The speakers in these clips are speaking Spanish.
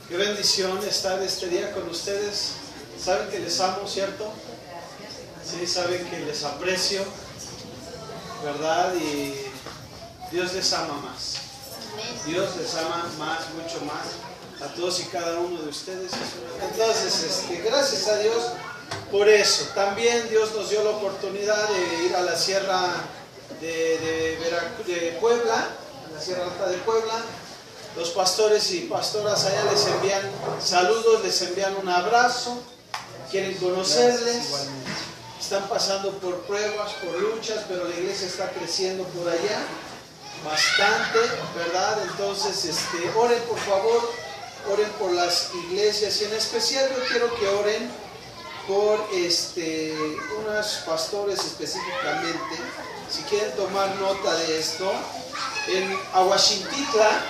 Qué bendición estar este día con ustedes. Saben que les amo, ¿cierto? Sí, saben que les aprecio, ¿verdad? Y Dios les ama más. Dios les ama más, mucho más, a todos y cada uno de ustedes. Entonces, gracias a Dios por eso. También Dios nos dio la oportunidad de ir a la sierra de Puebla, a la Sierra Alta de Puebla. Los pastores y pastoras allá les envían saludos, les envían un abrazo, quieren conocerles. Están pasando por pruebas, por luchas, pero la iglesia está creciendo por allá bastante, ¿verdad? Entonces, oren por favor, oren por las iglesias, y en especial yo quiero que oren por unos pastores específicamente. Si quieren tomar nota de esto, en Aguachintitla,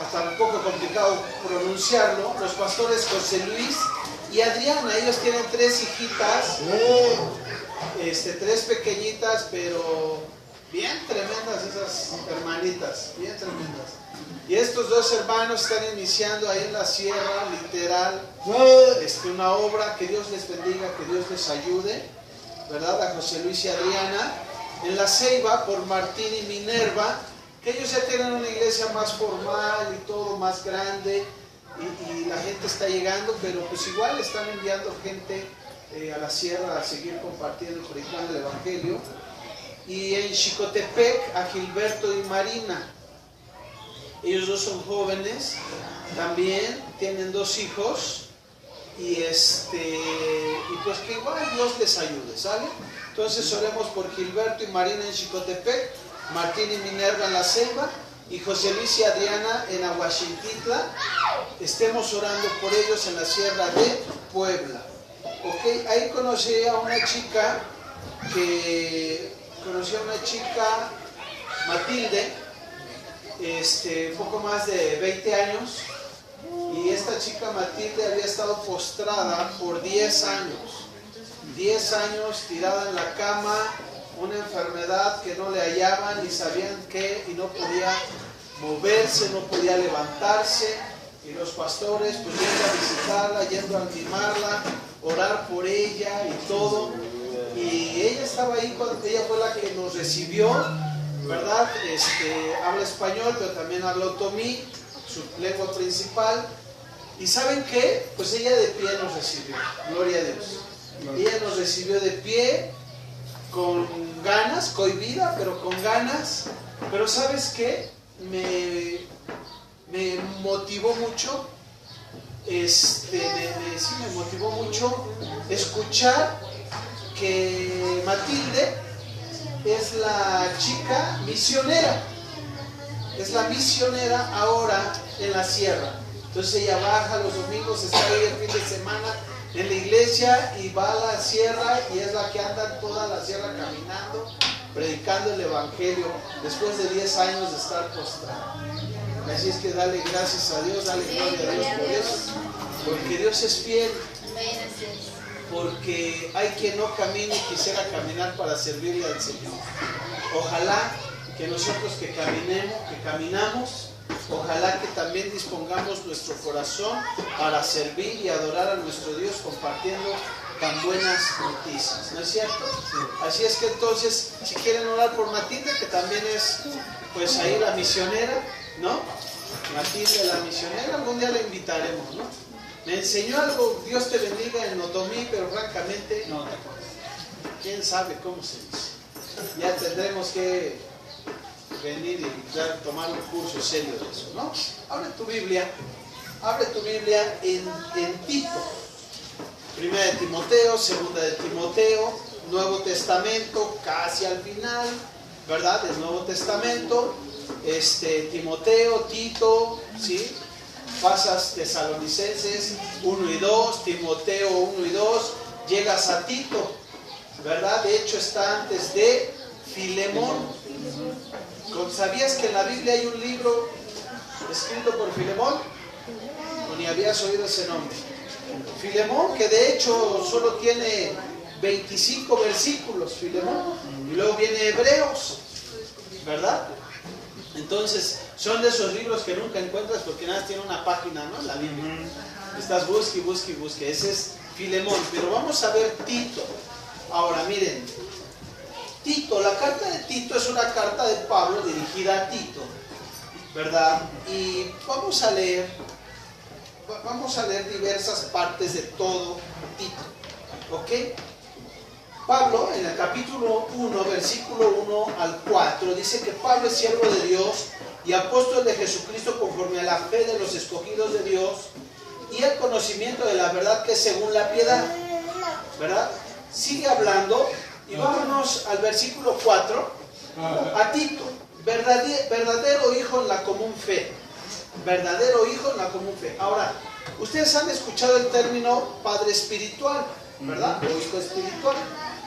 hasta un poco complicado pronunciarlo, los pastores José Luis y Adriana. Ellos tienen 3 hijitas, 3 pequeñitas, pero bien tremendas esas hermanitas, bien tremendas. Y estos 2 hermanos están iniciando ahí en la sierra, literal, una obra. Que Dios les bendiga, que Dios les ayude, ¿verdad? A José Luis y Adriana. En La Ceiba, por Martín y Minerva, que ellos ya tienen una iglesia más formal y todo más grande, y la gente está llegando, pero pues igual están enviando gente a la sierra a seguir compartiendo y predicando el evangelio. Y en Xicotepec, a Gilberto y Marina. Ellos 2 son jóvenes, también tienen 2 hijos, y pues que igual Dios les ayude, ¿sale? Entonces oremos por Gilberto y Marina en Xicotepec, Martín y Minerva en La Ceiba, y José Luis y Adriana en Aguachintitla. Estemos orando por ellos en la sierra de Puebla. Ok, ahí conocí a una chica, Matilde, un poco más de 20 años, y esta chica Matilde había estado postrada por 10 años. 10 años tirada en la cama, una enfermedad que no le hallaban ni sabían qué, y no podía moverse, no podía levantarse, y los pastores pues yendo a visitarla, yendo a mimarla, orar por ella y todo. Y ella estaba ahí, cuando ella fue la que nos recibió, ¿verdad? Habla español, pero también habla otomí, su lengua principal. ¿Y saben qué? Pues ella de pie nos recibió, gloria a Dios. Ella nos recibió de pie, con ganas, cohibida, pero con ganas. Pero ¿sabes qué? Me motivó mucho, me motivó mucho escuchar que Matilde es la chica misionera, es la misionera ahora en la sierra. Entonces ella baja los domingos, está ahí el fin de semana en la iglesia, y va a la sierra, y es la que anda toda la sierra caminando, predicando el evangelio, después de 10 años de estar postrada. Así es que dale gracias a Dios, dale gloria a Dios por eso, porque Dios es fiel, porque hay quien no camina y quisiera caminar para servirle al Señor. Ojalá que nosotros que caminamos, ojalá que también dispongamos nuestro corazón para servir y adorar a nuestro Dios compartiendo tan buenas noticias, ¿no es cierto? Sí. Así es que entonces, si quieren orar por Matilde, que también es pues ahí la misionera, ¿no? Matilde la misionera, algún día la invitaremos, ¿no? Me enseñó algo, Dios te bendiga, en otomí, pero francamente no te acuerdo. ¿Quién sabe cómo se dice? Ya tendremos que venir y ya tomar un curso serio de eso, ¿no? Abre tu Biblia en Tito. 1 de Timoteo, 2 de Timoteo, Nuevo Testamento, casi al final, ¿verdad? Del Nuevo Testamento, Timoteo, Tito, ¿sí? Pasas Tesalonicenses 1 y 2, Timoteo 1 y 2, llegas a Tito, ¿verdad? De hecho está antes de Filemón. ¿Sabías que en la Biblia hay un libro escrito por Filemón? ¿O ni habías oído ese nombre? Filemón, que de hecho solo tiene 25 versículos, Filemón. Y luego viene Hebreos, ¿verdad? Entonces, son de esos libros que nunca encuentras porque nada tiene una página, ¿no? La Biblia. Estás busque, busque, busque. Ese es Filemón. Pero vamos a ver Tito. Ahora, miren. Tito, la carta de Tito es una carta de Pablo dirigida a Tito, ¿verdad? Y vamos a leer diversas partes de todo Tito, ¿ok? Pablo, en el capítulo 1, versículo 1 al 4, dice que Pablo es siervo de Dios y apóstol de Jesucristo conforme a la fe de los escogidos de Dios y el conocimiento de la verdad que es según la piedad, ¿verdad? Sigue hablando y vámonos al versículo 4, a Tito, verdadero hijo en la común fe, verdadero hijo en la común fe. Ahora, ustedes han escuchado el término padre espiritual, ¿verdad? O hijo espiritual.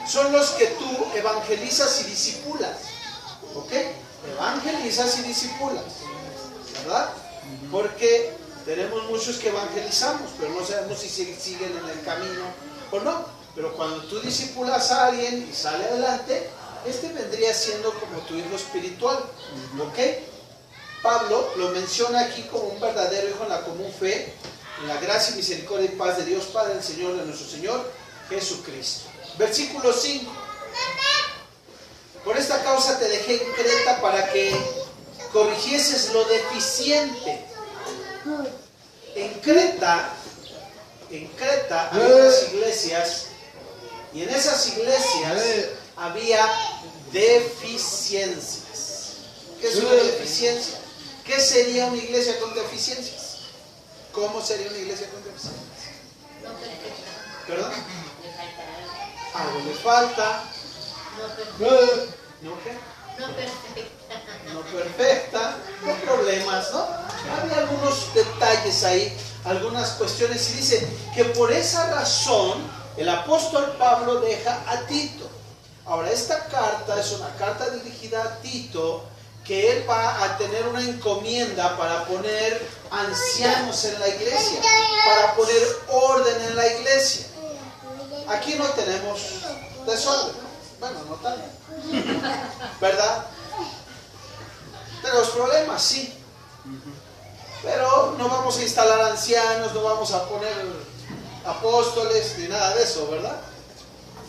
Son los que tú evangelizas y discipulas, ¿ok? Evangelizas y discipulas, ¿verdad? Porque tenemos muchos que evangelizamos, pero no sabemos si siguen en el camino o no. Pero cuando tú discipulas a alguien y sale adelante, este vendría siendo como tu hijo espiritual, ¿ok? Pablo lo menciona aquí como un verdadero hijo en la común fe, en la gracia y misericordia y paz de Dios Padre, el Señor de nuestro Señor Jesucristo. Versículo 5. Por esta causa te dejé en Creta para que corrigieses lo deficiente. En Creta había unas iglesias y en esas iglesias había deficiencias. ¿Qué es una deficiencia? ¿Qué sería una iglesia con deficiencias? ¿Cómo sería una iglesia con deficiencias? ¿Perdón? Algo le falta. ¿No qué? No perfecta. No problemas, ¿no? Había algunos detalles ahí, algunas cuestiones, y dice que por esa razón el apóstol Pablo deja a Tito. Ahora, esta carta es una carta dirigida a Tito, que él va a tener una encomienda para poner ancianos en la iglesia, para poner orden en la iglesia. Aquí no tenemos desorden, bueno, no tanto, ¿verdad? Tenemos problemas, sí, pero no vamos a instalar ancianos, no vamos a poner apóstoles ni nada de eso, ¿verdad?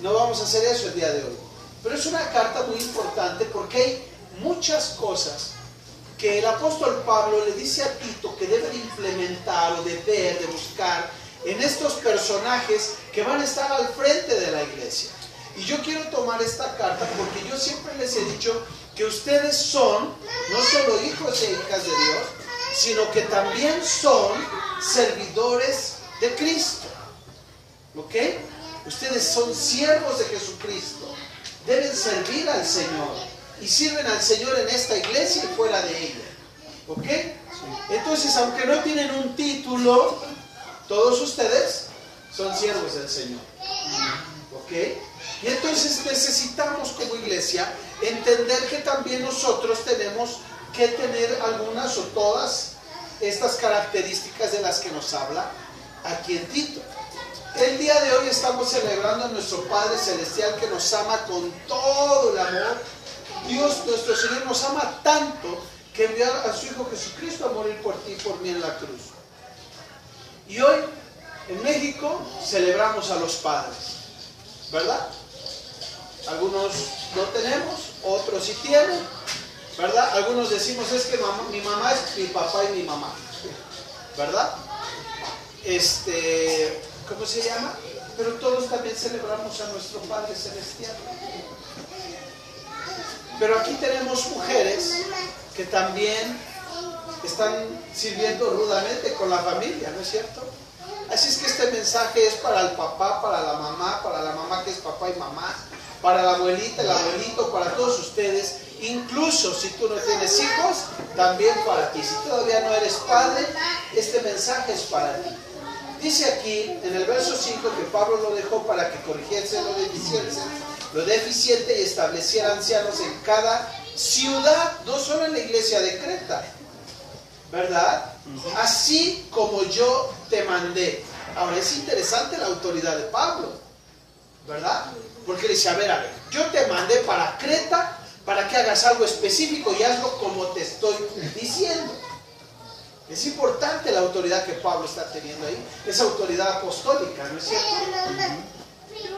No vamos a hacer eso el día de hoy. Pero es una carta muy importante porque hay muchas cosas que el apóstol Pablo le dice a Tito que debe de implementar o de ver, de buscar en estos personajes que van a estar al frente de la iglesia. Y yo quiero tomar esta carta porque yo siempre les he dicho que ustedes son no solo hijos e hijas de Dios, sino que también son servidores de Cristo, ¿ok? Ustedes son siervos de Jesucristo, deben servir al Señor y sirven al Señor en esta iglesia y fuera de ella, ¿ok? Entonces, aunque no tienen un título, todos ustedes son siervos del Señor, ¿ok? Y entonces necesitamos como iglesia entender que también nosotros tenemos que tener algunas o todas estas características de las que nos habla aquí en Tito. El día de hoy estamos celebrando a nuestro Padre Celestial que nos ama con todo el amor. Dios, nuestro Señor, nos ama tanto que envió a su Hijo Jesucristo a morir por ti y por mí en la cruz. Y hoy, en México, celebramos a los padres, ¿verdad? Algunos no tenemos, otros sí tienen, ¿verdad? Algunos decimos, es que mi mamá es mi papá y mi mamá, ¿verdad? ¿Cómo se llama? Pero todos también celebramos a nuestro Padre Celestial. Pero aquí tenemos mujeres que también están sirviendo rudamente con la familia, ¿no es cierto? Así es que este mensaje es para el papá, para la mamá que es papá y mamá, para la abuelita, el abuelito, para todos ustedes, incluso si tú no tienes hijos, también para ti. Si todavía no eres padre, este mensaje es para ti. Dice aquí, en el verso 5, que Pablo lo dejó para que corrigiese lo deficiente y estableciera ancianos en cada ciudad, no solo en la iglesia de Creta, ¿verdad? Así como yo te mandé. Ahora, es interesante la autoridad de Pablo, ¿verdad? Porque le dice, a ver, yo te mandé para Creta para que hagas algo específico y hazlo como te estoy diciendo. Es importante la autoridad que Pablo está teniendo ahí, esa autoridad apostólica, ¿no es cierto?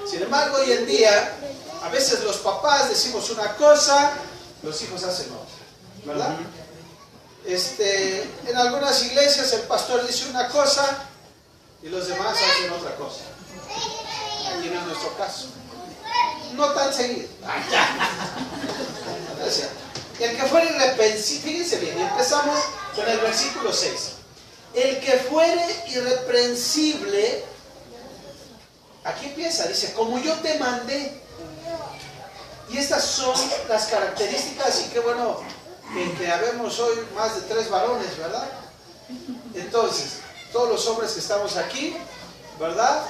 Sin embargo, hoy en día, a veces los papás decimos una cosa, los hijos hacen otra, ¿verdad? En algunas iglesias el pastor dice una cosa y los demás hacen otra cosa. Aquí no es nuestro caso. No tan seguido. El que fuere irreprensible, fíjense bien, empezamos con el versículo 6. El que fuere irreprensible, aquí empieza, dice, como yo te mandé. Y estas son las características, y qué bueno que habemos hoy más de 3 varones, ¿verdad? Entonces, todos los hombres que estamos aquí, ¿verdad?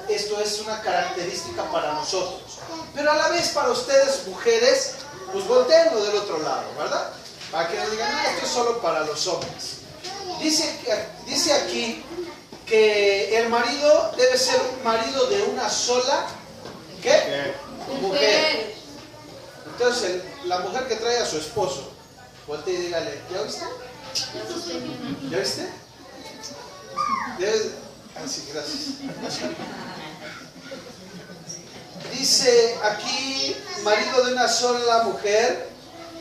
Esto es una característica para nosotros. Pero a la vez para ustedes, mujeres, pues volteenlo del otro lado, ¿verdad? Para que no digan, no, esto es solo para los hombres. Dice aquí que el marido debe ser marido de una sola, ¿qué? Mujer. Entonces, la mujer que trae a su esposo, voltee y dígale, ¿ya viste? ¿Ya viste? Sí, gracias. Dice aquí, marido de una sola mujer,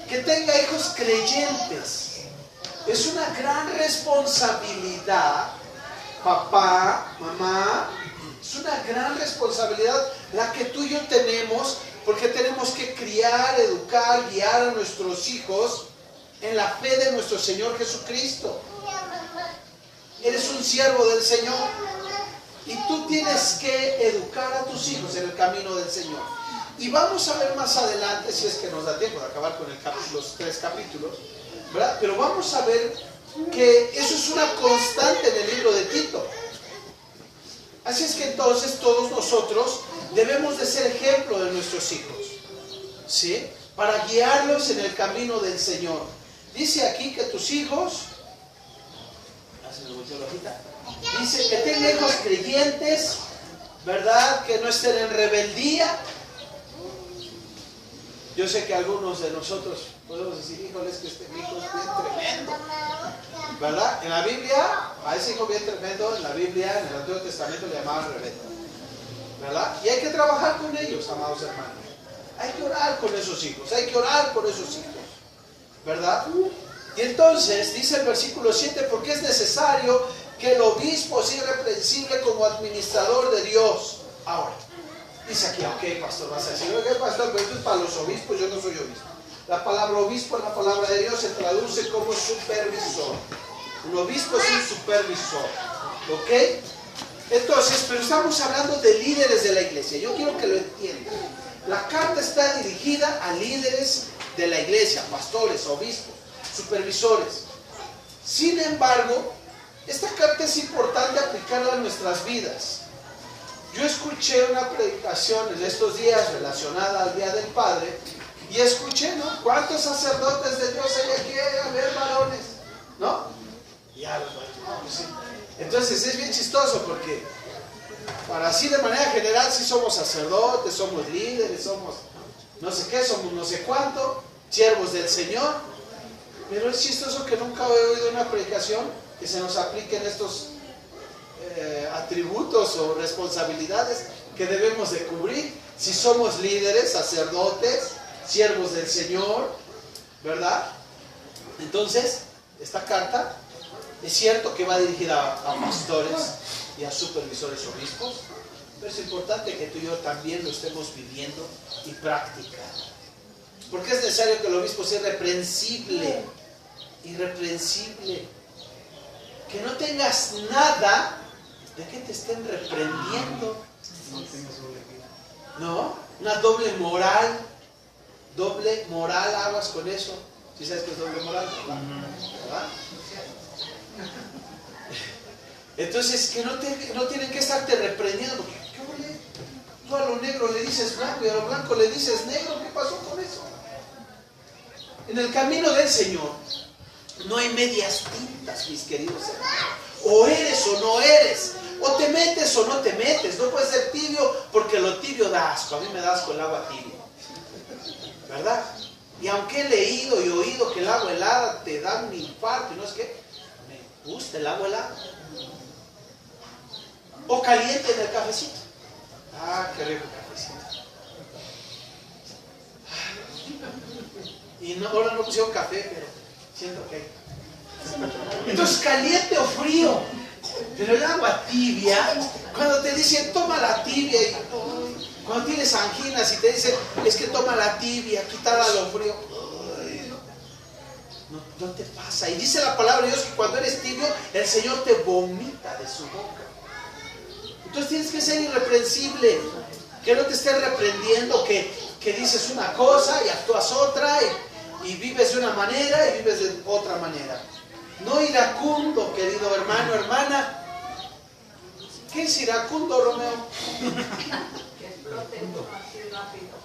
que tenga hijos creyentes. Es una gran responsabilidad, papá, mamá, es una gran responsabilidad la que tú y yo tenemos, porque tenemos que criar, educar, guiar a nuestros hijos en la fe de nuestro Señor Jesucristo. Eres un siervo del Señor y tú tienes que educar a tus hijos en el camino del Señor. Y vamos a ver más adelante, si es que nos da tiempo de acabar con los 3 capítulos, ¿verdad? Pero vamos a ver que eso es una constante en el libro de Tito. Así es que entonces todos nosotros debemos de ser ejemplo de nuestros hijos, ¿sí? Para guiarlos en el camino del Señor. Dice aquí que tus hijos, dice que tengan hijos creyentes, ¿verdad? Que no estén en rebeldía. Yo sé que algunos de nosotros podemos decir, híjole, es que este hijo es bien tremendo, ¿verdad? En la Biblia, a ese hijo bien tremendo, en la Biblia, en el Antiguo Testamento le llamaban rebelde, ¿verdad? Y hay que trabajar con ellos, amados hermanos. Hay que orar con esos hijos, hay que orar por esos hijos, ¿verdad? Y entonces, dice el versículo 7, porque es necesario que el obispo sea irreprensible como administrador de Dios. Ahora, dice aquí, ok, pastor, vas a decir, ok, pastor, pero esto es para los obispos, yo no soy obispo. La palabra obispo en la palabra de Dios se traduce como supervisor. Un obispo es un supervisor, ¿ok? Entonces, pero estamos hablando de líderes de la iglesia. Yo quiero que lo entiendan. La carta está dirigida a líderes de la iglesia, pastores, obispos, supervisores. Sin embargo, esta carta es importante aplicarla a nuestras vidas. Yo escuché una predicación en estos días relacionada al Día del Padre y escuché, ¿no? ¿Cuántos sacerdotes de Dios hay aquí? A ver, varones, ¿no? Ya los varones, no, pues sí. Entonces es bien chistoso porque para así de manera general sí somos sacerdotes, somos líderes, somos no sé qué, somos no sé cuánto, siervos del Señor, pero es chistoso que nunca he oído una predicación que se nos apliquen estos atributos o responsabilidades que debemos de cubrir si somos líderes, sacerdotes, siervos del Señor, ¿verdad? Entonces, esta carta es cierto que va dirigida a pastores y a supervisores obispos, pero es importante que tú y yo también lo estemos viviendo y practicando. Porque es necesario que el obispo sea irreprensible, que no tengas nada de que te estén reprendiendo. No, una doble moral, aguas con eso. ¿Sí sabes qué es doble moral? ¿Verdad? Entonces, que no tienen que estarte reprendiendo, porque ¿qué ole? Tú a lo negro le dices blanco y a lo blanco le dices negro. ¿Qué pasó con eso? En el camino del Señor no hay medias tintas, mis queridos hermanos. O eres o no eres, o te metes o no te metes. No puedes ser tibio porque lo tibio da asco. A mí me da asco el agua tibia, ¿verdad? Y aunque he leído y oído que el agua helada te da un infarto, y no es que me gusta el agua helada. O caliente en el cafecito. Ah, qué rico cafecito. Y no, ahora no pusieron café, pero siento que hay. Entonces, caliente o frío. Pero el agua tibia, cuando te dicen toma la tibia, y, cuando tienes anginas y te dicen es que toma la tibia, quítala lo frío, no te pasa. Y dice la palabra de Dios que cuando eres tibio, el Señor te vomita de su boca. Entonces tienes que ser irreprensible, que no te esté reprendiendo, que dices una cosa y actúas otra, y vives de una manera y vives de otra manera. No iracundo, querido hermano, hermana. ¿Qué es iracundo, Romeo? Que explote así rápido.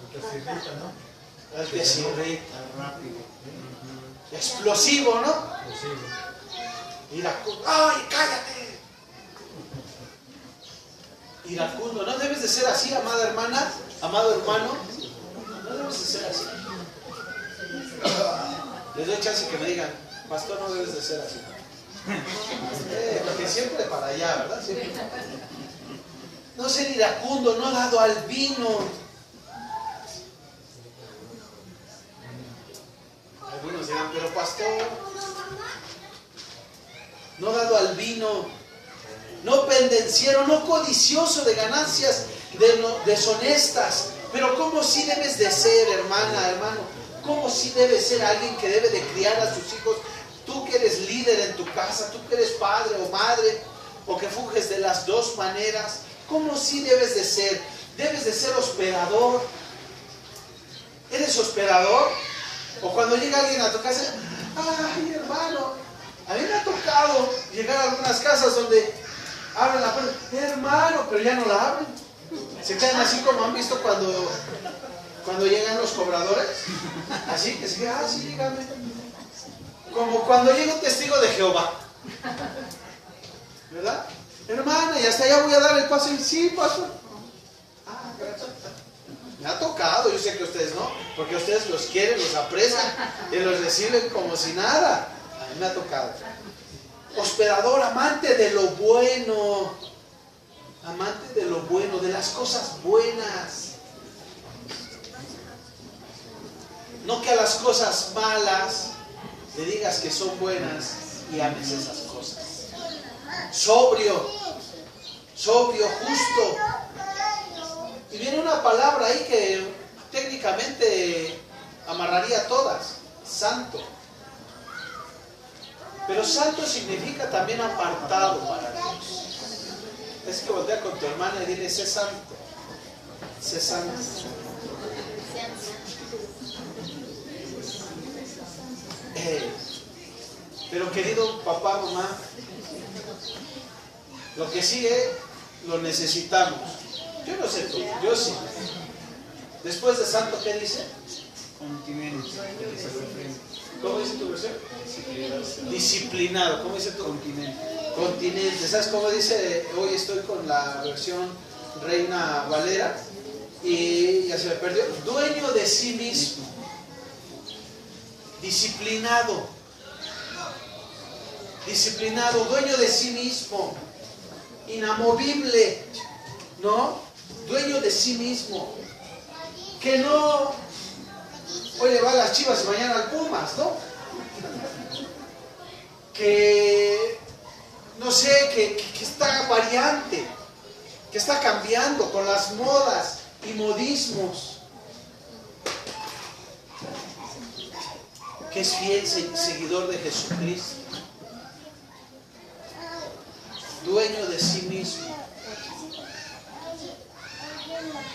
El que se irrita rápido. Explosivo, ¿no? Iracundo. ¡Ay, cállate! Iracundo. No debes de ser así, amada hermana, amado hermano. No debes de ser así. Les doy chance que me digan, pastor, no debes de ser así. Porque siempre para allá, ¿verdad? Siempre. No ser iracundo, no dado al vino. Algunos dirán, pero pastor, no dado al vino, no pendenciero, no codicioso de ganancias deshonestas. Pero ¿cómo sí debes de ser, hermana, hermano? ¿Cómo sí debes ser alguien que debe de criar a sus hijos? Tú que eres líder en tu casa, tú que eres padre o madre, o que funges de las dos maneras, ¿cómo sí debes de ser? Debes de ser hospedador. ¿Eres hospedador? O cuando llega alguien a tu casa, ay, hermano, a mí me ha tocado llegar a algunas casas donde abren la puerta, hermano, pero ya no la abren. Se quedan así como han visto cuando llegan los cobradores, así que se quedan, sí, dígame. Como cuando llega un testigo de Jehová, ¿verdad? Hermana, y hasta allá voy a dar el paso. Y sí, pastor. Ah, gracias. Me ha tocado, yo sé que ustedes no, porque ustedes los quieren, los aprecian y los reciben como si nada. A mí me ha tocado. Hospedador, amante de lo bueno. Amante de lo bueno, de las cosas buenas. No que a las cosas malas le digas que son buenas y ames esas cosas. Sobrio, justo. Y viene una palabra ahí que técnicamente amarraría todas. Santo. Pero santo significa también apartado para Dios. Es que voltea con tu hermana y dile, sé santo. Sé santo. Pero querido papá, mamá, lo que sigue lo necesitamos. Yo no sé tú, yo sí. Después de santo, ¿qué dice? Continente. ¿Cómo dice tu versión? Disciplinado. ¿Cómo dice tu? Continente. ¿Sabes cómo dice? Hoy estoy con la versión Reina Valera y ya se me perdió. Dueño de sí mismo. Disciplinado, dueño de sí mismo, inamovible, ¿no? Dueño de sí mismo, que no, hoy le va a las Chivas y mañana al Pumas, ¿no? Que, no sé, que está variante, que está cambiando con las modas y modismos. Que es fiel seguidor de Jesucristo, dueño de sí mismo,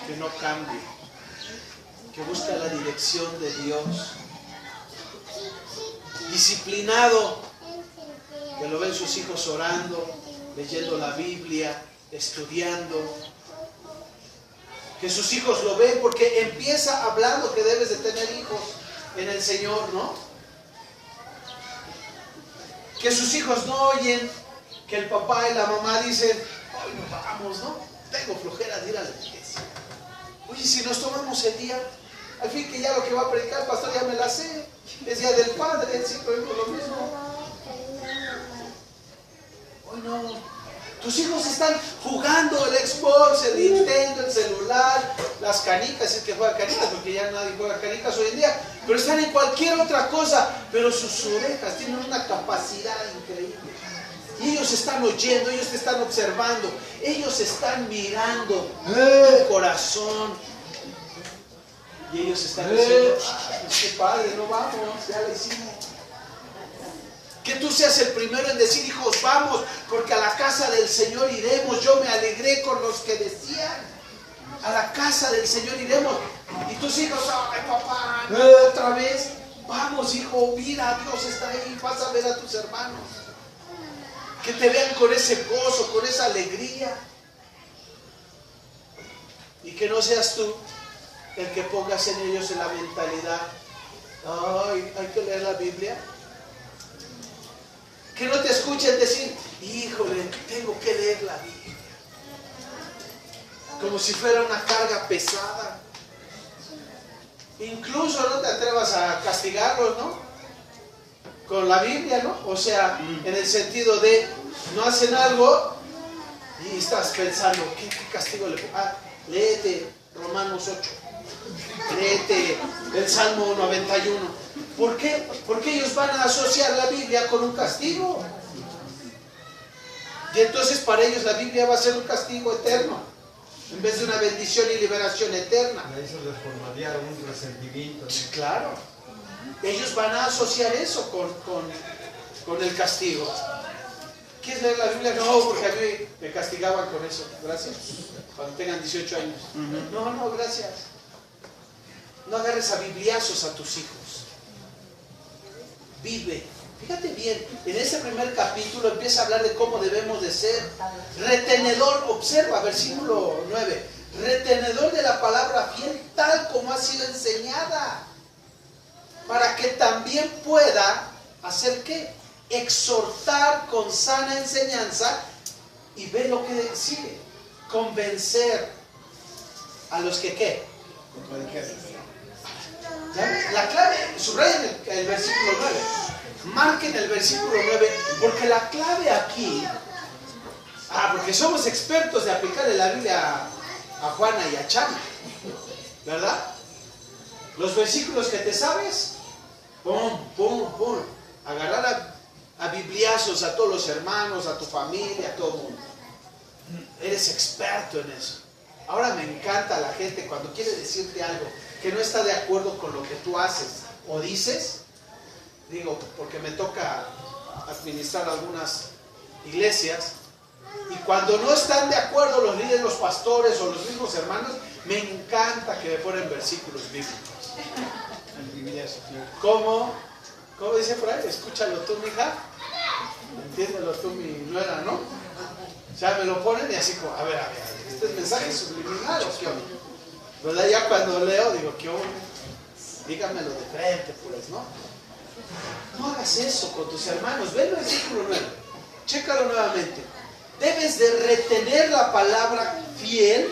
que no cambie, que busca la dirección de Dios, disciplinado, que lo ven sus hijos orando, leyendo la Biblia, estudiando, que sus hijos lo ven porque empieza hablando que debes de tener hijos en el Señor, ¿no? Que sus hijos no oyen que el papá y la mamá dicen, hoy nos vamos, ¿no? Tengo flojera de ir a la iglesia. Oye, si nos tomamos el día, Al fin que ya lo que va a predicar el pastor ya me la sé. Es Día del Padre, siempre digo lo mismo. Hoy no. Tus hijos están jugando el Xbox, el Nintendo, el celular, las canicas, es que juega canicas, porque ya nadie juega canicas hoy en día, pero están en cualquier otra cosa, pero sus orejas tienen una capacidad increíble. Y ellos están oyendo, ellos te están observando, ellos están mirando tu corazón. Y ellos están diciendo, qué padre, no vamos, ya lo hicimos. Que tú seas el primero en decir, hijos, vamos, porque a la casa del Señor iremos. Yo me alegré con los que decían, a la casa del Señor iremos. Y tus hijos, ay papá, no, otra vez. Vamos, hijo, mira, Dios está ahí, vas a ver a tus hermanos. Que te vean con ese gozo, con esa alegría. Y que no seas tú el que pongas en ellos en la mentalidad, ay, hay que leer la Biblia. Que no te escuchen decir, híjole, tengo que leer la Biblia. Como si fuera una carga pesada. Incluso no te atrevas a castigarlos, ¿no? Con la Biblia, ¿no? O sea, en el sentido de, no hacen algo y estás pensando, ¿qué castigo le pongo? Ah, léete Romanos 8. Léete el Salmo 91. ¿Por qué? Porque ellos van a asociar la Biblia con un castigo. Y entonces para ellos la Biblia va a ser un castigo eterno, en vez de una bendición y liberación eterna. Eso les formaría un resentimiento, ¿no? Sí, claro. Ellos van a asociar eso con el castigo. ¿Quieres leer la Biblia? No, porque a mí me castigaban con eso. Gracias. Cuando tengan 18 años. No, gracias. No agarres a bibliazos a tus hijos. Vive. Fíjate bien, en ese primer capítulo empieza a hablar de cómo debemos de ser retenedor. Observa, versículo 9. Retenedor de la palabra fiel tal como ha sido enseñada, para que también pueda hacer ¿qué? Exhortar con sana enseñanza. Y ve lo que sigue. Convencer a los que ¿qué? ¿Ya? La clave, subrayen el versículo 9. Marquen el versículo 9, porque la clave aquí, porque somos expertos de aplicarle la Biblia a Juana y a Chana, ¿verdad? Los versículos que te sabes, pum, agarrar a bibliazos a todos los hermanos, a tu familia, a todo el mundo. Eres experto en eso. Ahora me encanta la gente cuando quiere decirte algo que no está de acuerdo con lo que tú haces o dices. Digo, porque me toca administrar algunas iglesias, y cuando no están de acuerdo los líderes, los pastores o los mismos hermanos, me encanta que me ponen versículos bíblicos. ¿Cómo dice por ahí? Escúchalo tú, mija. Entiéndelo tú, mi nuera, ¿no? O sea, me lo ponen y así como, a ver, este es mensaje subliminal, ¿o qué onda? ¿Verdad? Ya cuando leo, digo, ¿qué onda? Díganmelo de frente, pues, ¿no? No hagas eso con tus hermanos. Ve el versículo 9. Chécalo nuevamente. Debes de retener la palabra fiel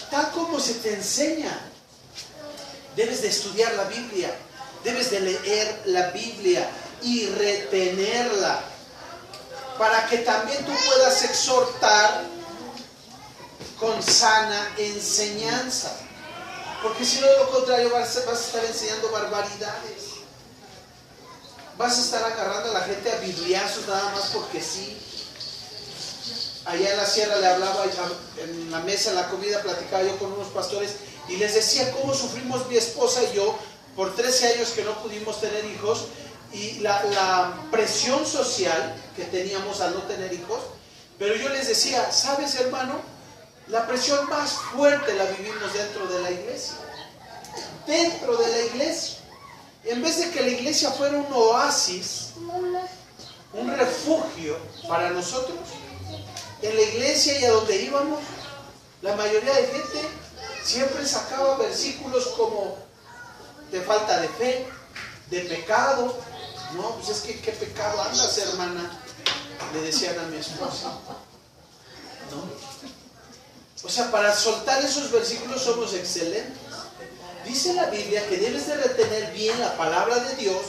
tal como se te enseña. Debes de estudiar la Biblia. Debes de leer la Biblia y retenerla, para que también tú puedas exhortar con sana enseñanza. Porque si no, de lo contrario vas a estar enseñando barbaridades. Vas a estar agarrando a la gente a bibliazos nada más porque sí. Allá en la sierra le hablaba, en la mesa, en la comida, platicaba yo con unos pastores y les decía cómo sufrimos mi esposa y yo por 13 años que no pudimos tener hijos, y la presión social que teníamos al no tener hijos. Pero yo les decía, ¿sabes, hermano? La presión más fuerte la vivimos dentro de la iglesia. Dentro de la iglesia. En vez de que la iglesia fuera un oasis, un refugio para nosotros, en la iglesia y a donde íbamos, la mayoría de gente siempre sacaba versículos como de falta de fe, de pecado. No, pues es que ¿qué pecado andas, hermana? Le decían a mi esposa. ¿No? O sea, para soltar esos versículos somos excelentes. Dice la Biblia que debes de retener bien la palabra de Dios,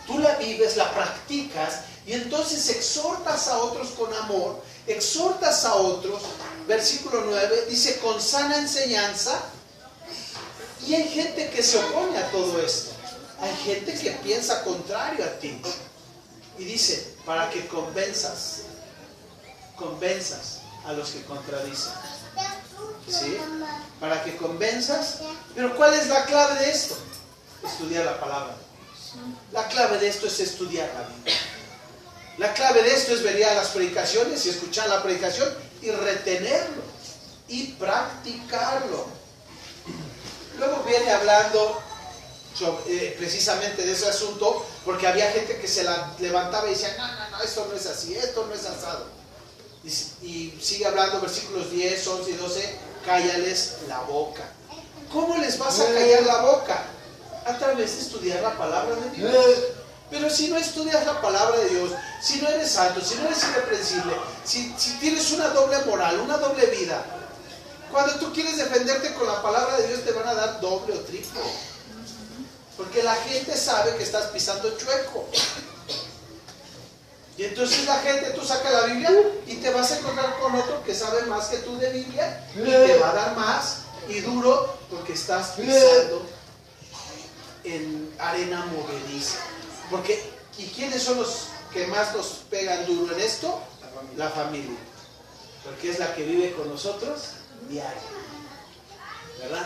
tú la vives, la practicas y entonces exhortas a otros con amor, exhortas a otros. Versículo 9 dice con sana enseñanza. Y hay gente que se opone a todo esto. Hay gente que piensa contrario a ti. Y dice, para que convenzas a los que contradicen. ¿Sí? Para que convenzas. Pero ¿cuál es la clave de esto? Estudiar la palabra. La clave de esto es estudiar la Biblia. La clave de esto es venir a las predicaciones y escuchar la predicación y retenerlo y practicarlo. Luego viene hablando precisamente de ese asunto, porque había gente que se la levantaba y decía, no, esto no es así, esto no es asado. Y sigue hablando, versículos 10, 11 y 12, cállales la boca. ¿Cómo les vas a callar la boca? A través de estudiar la palabra de Dios. Pero si no estudias la palabra de Dios, si no eres santo, si no eres irreprensible, si tienes una doble moral, una doble vida, cuando tú quieres defenderte con la palabra de Dios te van a dar doble o triple. Porque la gente sabe que estás pisando chueco. Y entonces la gente, tú sacas la Biblia y te vas a encontrar con otro que sabe más que tú de Biblia y te va a dar más y duro porque estás pisando en arena movediza. Porque, ¿y quiénes son los que más nos pegan duro en esto? La familia. Porque es la que vive con nosotros diario. ¿Verdad?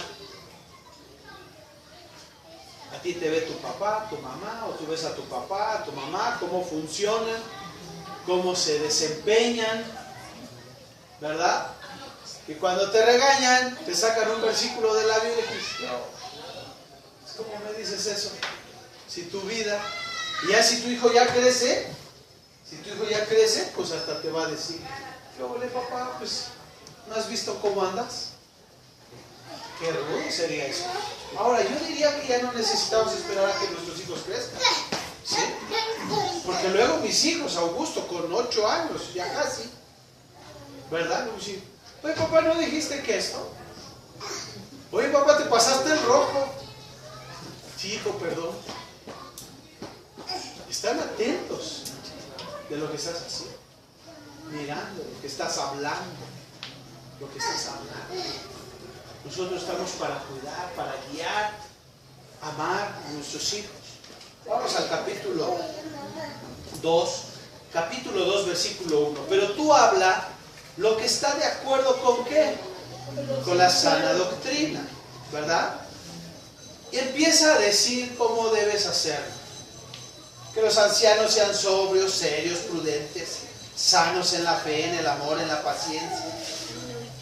A ti te ve tu papá, tu mamá, o tú ves a tu papá, a tu mamá, cómo funcionan, cómo se desempeñan, ¿verdad? Y cuando te regañan, te sacan un versículo de la Biblia y dices, no, ¿cómo me dices eso? Si tu vida, y ya si tu hijo ya crece, pues hasta te va a decir, ¿qué ole, papá? Pues, ¿no has visto cómo andas? Qué rudo sería eso. Ahora, yo diría que ya no necesitamos esperar a que nuestros hijos crezcan, ¿sí? Porque luego mis hijos, Augusto, con 8 años, ya casi, ¿verdad? Oye, papá, ¿no dijiste que esto? Oye, papá, te pasaste el rojo. Sí, hijo, perdón. Están atentos de lo que estás haciendo, mirando lo que estás hablando, Nosotros estamos para cuidar, para guiar, amar a nuestros hijos. Vamos al capítulo 2, versículo 1. Pero tú habla lo que está de acuerdo con ¿qué? Con la sana doctrina, ¿verdad? Y empieza a decir cómo debes hacerlo. Que los ancianos sean sobrios, serios, prudentes, sanos en la fe, en el amor, en la paciencia.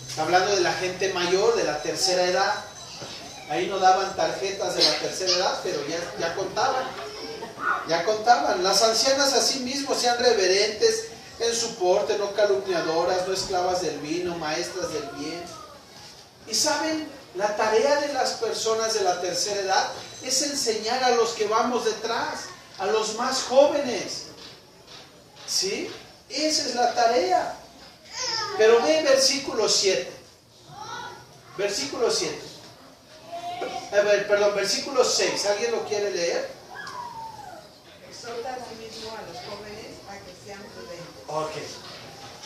Está hablando de la gente mayor, de la tercera edad. Ahí no daban tarjetas de la tercera edad, pero ya contaban. Las ancianas asimismo sean reverentes en su porte, no calumniadoras, no esclavas del vino, maestras del bien. Y saben, la tarea de las personas de la tercera edad es enseñar a los que vamos detrás, a los más jóvenes. ¿Sí? Esa es la tarea. Pero ve versículo 7. Versículo 7. Versículo 6. ¿Alguien lo quiere leer? Exhorta asimismo a los jóvenes a que sean prudentes. Ok.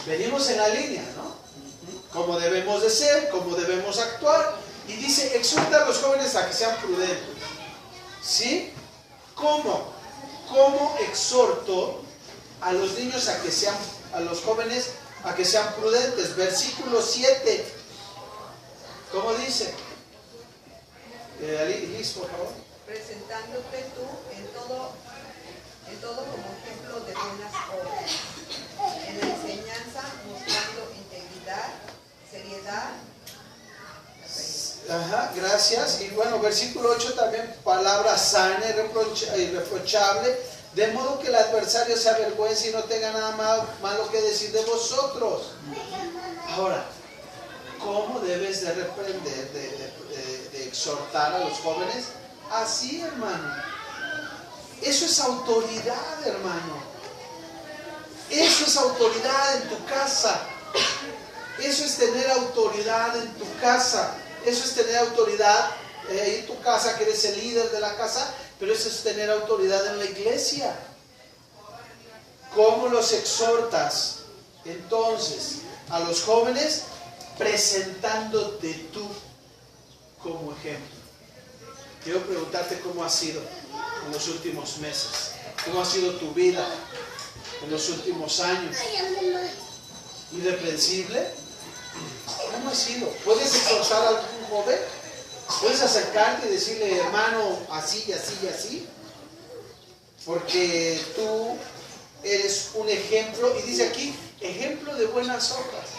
Venimos en la línea, ¿no? Cómo debemos de ser, cómo debemos actuar. Y dice, exhorta a los jóvenes a que sean prudentes. ¿Sí? ¿Cómo? ¿Cómo exhorto a los niños a los jóvenes a que sean prudentes? Versículo 7. ¿Cómo dice? Liz, por favor. Presentándote tú en todo como ejemplo de buenas obras. En la enseñanza mostrando integridad, seriedad. Ajá, gracias. Y bueno, versículo 8 también, palabra sana y irreprochable, de modo que el adversario se avergüence y no tenga nada malo que decir de vosotros. Ahora, ¿cómo debes de reprender, de exhortar a los jóvenes? Así, hermano. Eso es autoridad, hermano. Eso es autoridad en tu casa. Eso es tener autoridad en tu casa. Eso es tener autoridad ahí en tu casa, que eres el líder de la casa, pero eso es tener autoridad en la iglesia. ¿Cómo los exhortas entonces a los jóvenes? Presentándote tú como ejemplo. Quiero preguntarte cómo ha sido en los últimos meses, cómo ha sido tu vida en los últimos años. ¿Irreprensible? ¿Cómo ha sido? ¿Puedes exhortar a algún joven? ¿Puedes acercarte y decirle, hermano, así y así y así? Porque tú eres un ejemplo, y dice aquí, ejemplo de buenas obras.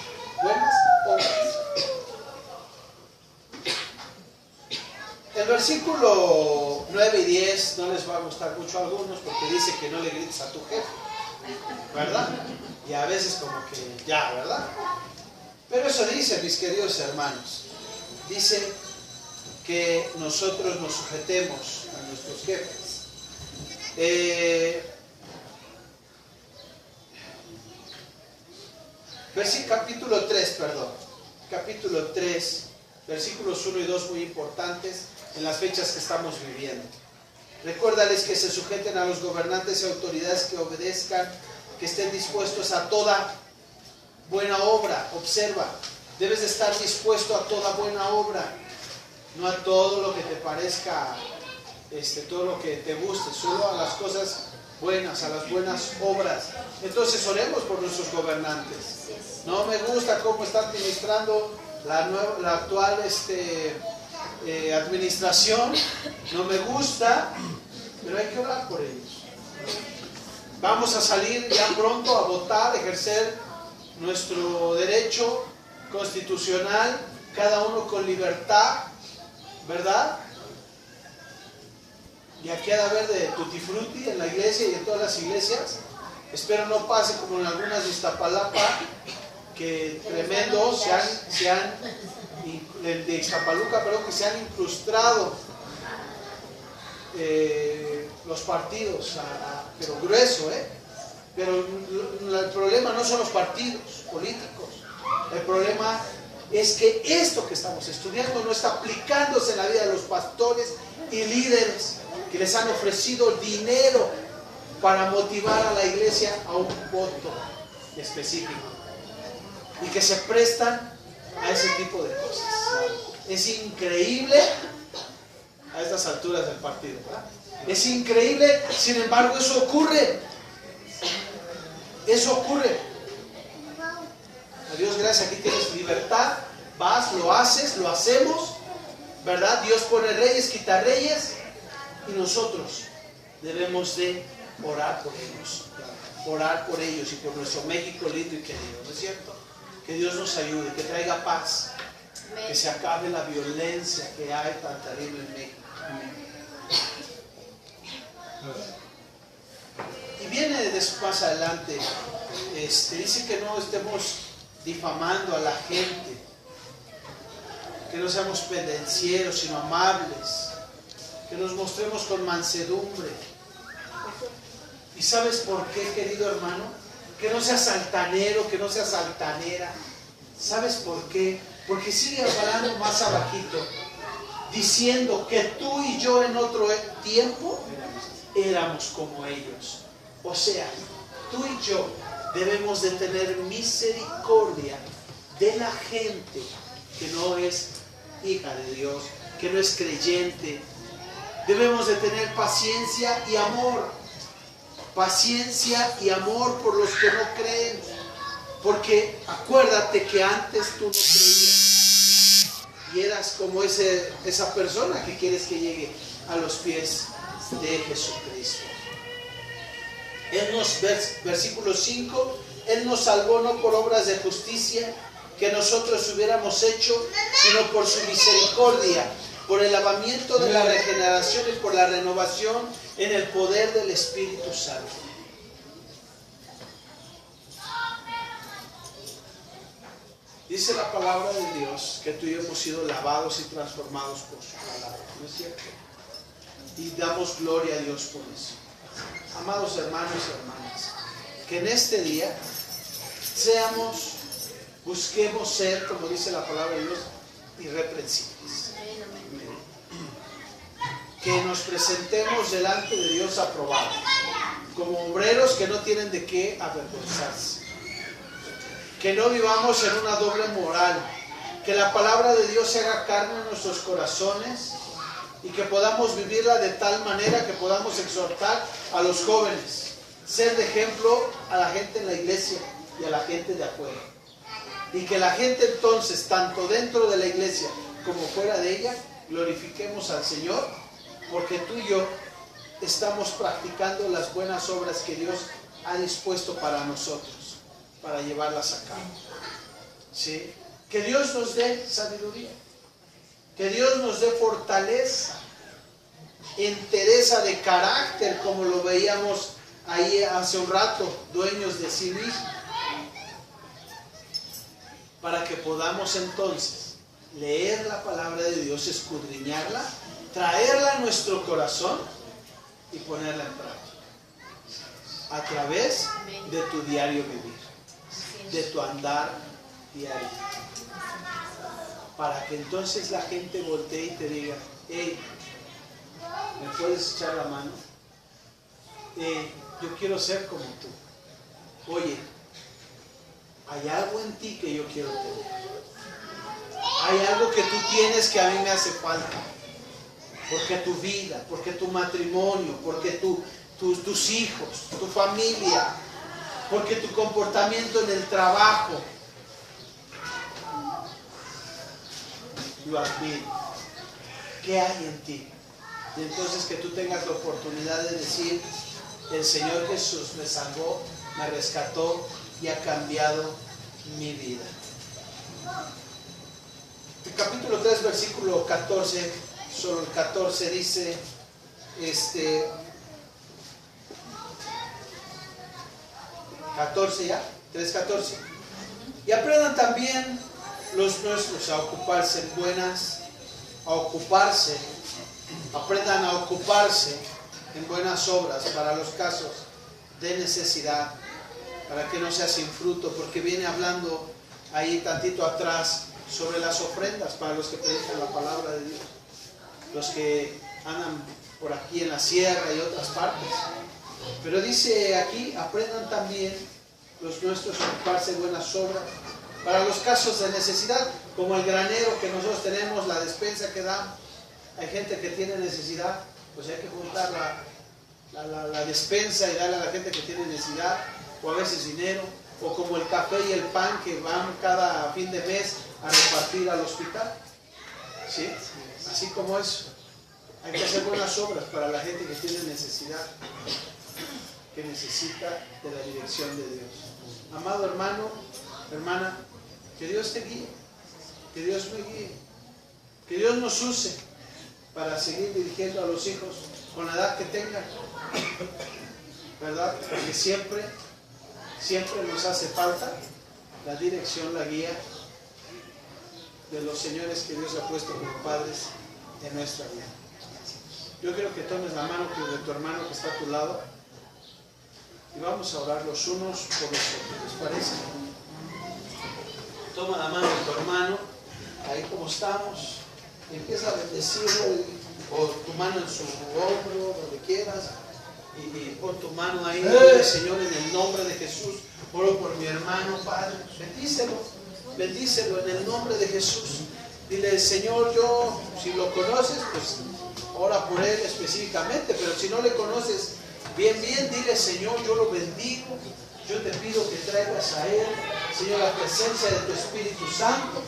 Buenas obras. El versículo 9 y 10 no les va a gustar mucho a algunos porque dice que no le grites a tu jefe, ¿verdad? Y a veces como que ya, ¿verdad? Pero eso dice, mis queridos hermanos, dice que nosotros nos sujetemos a nuestros jefes. Capítulo 3, capítulo 3, versículos 1 y 2 muy importantes en las fechas que estamos viviendo. Recuérdales que se sujeten a los gobernantes y autoridades, que obedezcan, que estén dispuestos a toda buena obra. Observa, debes de estar dispuesto a toda buena obra, no a todo lo que te parezca, todo lo que te guste, solo a las cosas buenas, a las buenas obras. Entonces oremos por nuestros gobernantes. No me gusta cómo está administrando la actual administración, no me gusta, pero hay que orar por ellos. Vamos a salir ya pronto a votar, ejercer nuestro derecho constitucional, cada uno con libertad, ¿verdad? Y aquí ha de haber de tutti frutti en la iglesia y en todas las iglesias. Espero no pase como en algunas de Iztapalapa, que tremendos de Iztapaluca, pero que se han incrustado los partidos, pero grueso, pero el problema no son los partidos políticos, el problema es que esto que estamos estudiando no está aplicándose en la vida de los pastores y líderes que les han ofrecido dinero para motivar a la iglesia a un voto específico y que se prestan a ese tipo de cosas. Es increíble a estas alturas del partido, ¿verdad? Es increíble, sin embargo eso ocurre. Eso ocurre. A Dios gracias, aquí tienes libertad, vas, lo haces, lo hacemos, ¿verdad? Dios pone reyes, quita reyes, y nosotros debemos de orar por ellos y por nuestro México lindo y querido, ¿no es cierto? Que Dios nos ayude, que traiga paz, que se acabe la violencia que hay tan terrible en México. Y viene más adelante, dice que no estemos difamando a la gente, que no seamos pendencieros, sino amables, que nos mostremos con mansedumbre. ¿Y sabes por qué, querido hermano? Que no seas altanero, que no seas altanera. ¿Sabes por qué? Porque sigue hablando más abajito, diciendo que tú y yo en otro tiempo éramos como ellos. O sea, tú y yo debemos de tener misericordia de la gente que no es hija de Dios, que no es creyente. Debemos de tener paciencia y amor. Paciencia y amor por los que no creen. Porque acuérdate que antes tú no creías y eras como esa persona que quieres que llegue a los pies de Jesucristo. Versículo 5, Él nos salvó no por obras de justicia que nosotros hubiéramos hecho, sino por su misericordia, por el lavamiento de la regeneración y por la renovación en el poder del Espíritu Santo. Dice la palabra de Dios que tú y yo hemos sido lavados y transformados por su palabra, ¿no es cierto? Y damos gloria a Dios por eso. Amados hermanos y hermanas, que en este día busquemos ser, como dice la palabra de Dios, irreprensibles. que nos presentemos delante de Dios aprobados, como obreros que no tienen de qué avergonzarse, que no vivamos en una doble moral, que la palabra de Dios se haga carne en nuestros corazones y que podamos vivirla de tal manera que podamos exhortar a los jóvenes, ser de ejemplo a la gente en la iglesia y a la gente de afuera. Y que la gente entonces, tanto dentro de la iglesia como fuera de ella, glorifiquemos al Señor, porque tú y yo estamos practicando las buenas obras que Dios ha dispuesto para nosotros, para llevarlas a cabo. ¿Sí? Que Dios nos dé sabiduría, que Dios nos dé fortaleza, entereza de carácter, como lo veíamos ahí hace un rato, dueños de sí mismos, para que podamos entonces leer la palabra de Dios, escudriñarla, traerla a nuestro corazón y ponerla en práctica a través de tu diario vivir, de tu andar diario, para que entonces la gente voltee y te diga: hey, ¿me puedes echar la mano? Yo quiero ser como tú. Oye, hay algo en ti que yo quiero tener. Hay algo que tú tienes que a mí me hace falta. Porque tu vida, porque tu matrimonio, porque tus hijos, tu familia, porque tu comportamiento en el trabajo. Yo admiro. ¿Qué hay en ti? Y entonces que tú tengas la oportunidad de decir: el Señor Jesús me salvó, me rescató y ha cambiado mi vida. El capítulo 3, versículo 14, solo el 14 dice, 14 ya, 3:14. Y aprendan también los nuestros a ocuparse en buenas, aprendan a ocuparse en buenas obras para los casos de necesidad, para que no sea sin fruto, porque viene hablando ahí tantito atrás sobre las ofrendas para los que predican la palabra de Dios, los que andan por aquí en la sierra y otras partes. Pero dice aquí: aprendan también los nuestros a ocuparse en buenas obras para los casos de necesidad, como el granero que nosotros tenemos, la despensa que damos. Hay gente que tiene necesidad, pues hay que juntar la despensa y darle a la gente que tiene necesidad, o a veces dinero, o como el café y el pan que van cada fin de mes a repartir al hospital. ¿Sí? Así como eso, hay que hacer buenas obras para la gente que tiene necesidad, que necesita de la dirección de Dios. Amado hermano, hermana, que Dios te guíe, que Dios me guíe, que Dios nos use para seguir dirigiendo a los hijos con la edad que tengan, ¿verdad? Porque siempre nos hace falta la dirección, la guía de los señores que Dios ha puesto como padres en nuestra vida. Yo quiero que tomes la mano de tu hermano que está a tu lado y vamos a orar los unos por los otros, ¿les parece? Toma la mano de tu hermano, ahí como estamos, y empieza a bendecirlo, o tu mano en su hombro, donde quieras, y pon tu mano ahí. Dile: Señor, en el nombre de Jesús, oro por mi hermano, Padre, bendícelo en el nombre de Jesús. Dile: Señor, yo, si lo conoces, pues ora por él específicamente, pero si no le conoces bien, dile: Señor, yo lo bendigo, yo te pido que traigas a él, Señor, la presencia de tu Espíritu Santo,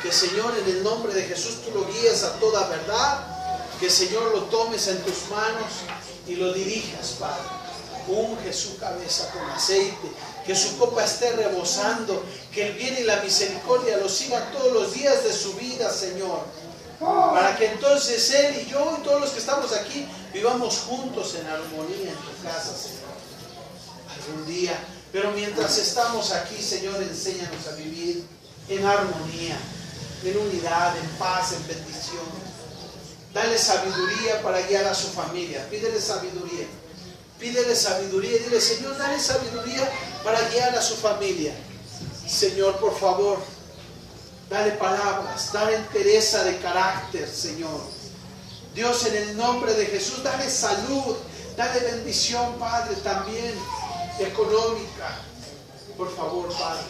que, Señor, en el nombre de Jesús tú lo guíes a toda verdad, que, Señor, lo tomes en tus manos y lo dirijas, Padre. Unge su cabeza con aceite, que su copa esté rebosando, que el bien y la misericordia lo sigan todos los días de su vida, Señor, para que entonces él y yo y todos los que estamos aquí vivamos juntos en armonía en tu casa, Señor, algún día. Pero mientras estamos aquí, Señor, enséñanos a vivir en armonía, en unidad, en paz, en bendición. Dale sabiduría para guiar a su familia. Pídele sabiduría. Pídele sabiduría y dile: Señor, dale sabiduría para guiar a su familia. Señor, por favor, dale palabras, dale entereza de carácter, Señor. Dios, en el nombre de Jesús, dale salud, dale bendición, Padre, también económica. Por favor, Padre,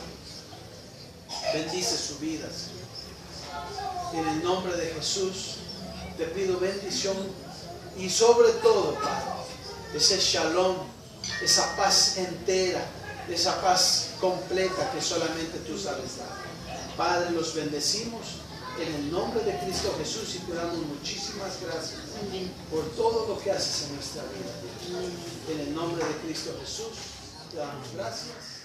bendice su vida, Señor. En el nombre de Jesús, te pido bendición y sobre todo, Padre, ese shalom, esa paz entera, esa paz completa que solamente tú sabes dar. Padre, los bendecimos en el nombre de Cristo Jesús y te damos muchísimas gracias por todo lo que haces en nuestra vida. En el nombre de Cristo Jesús, te damos gracias.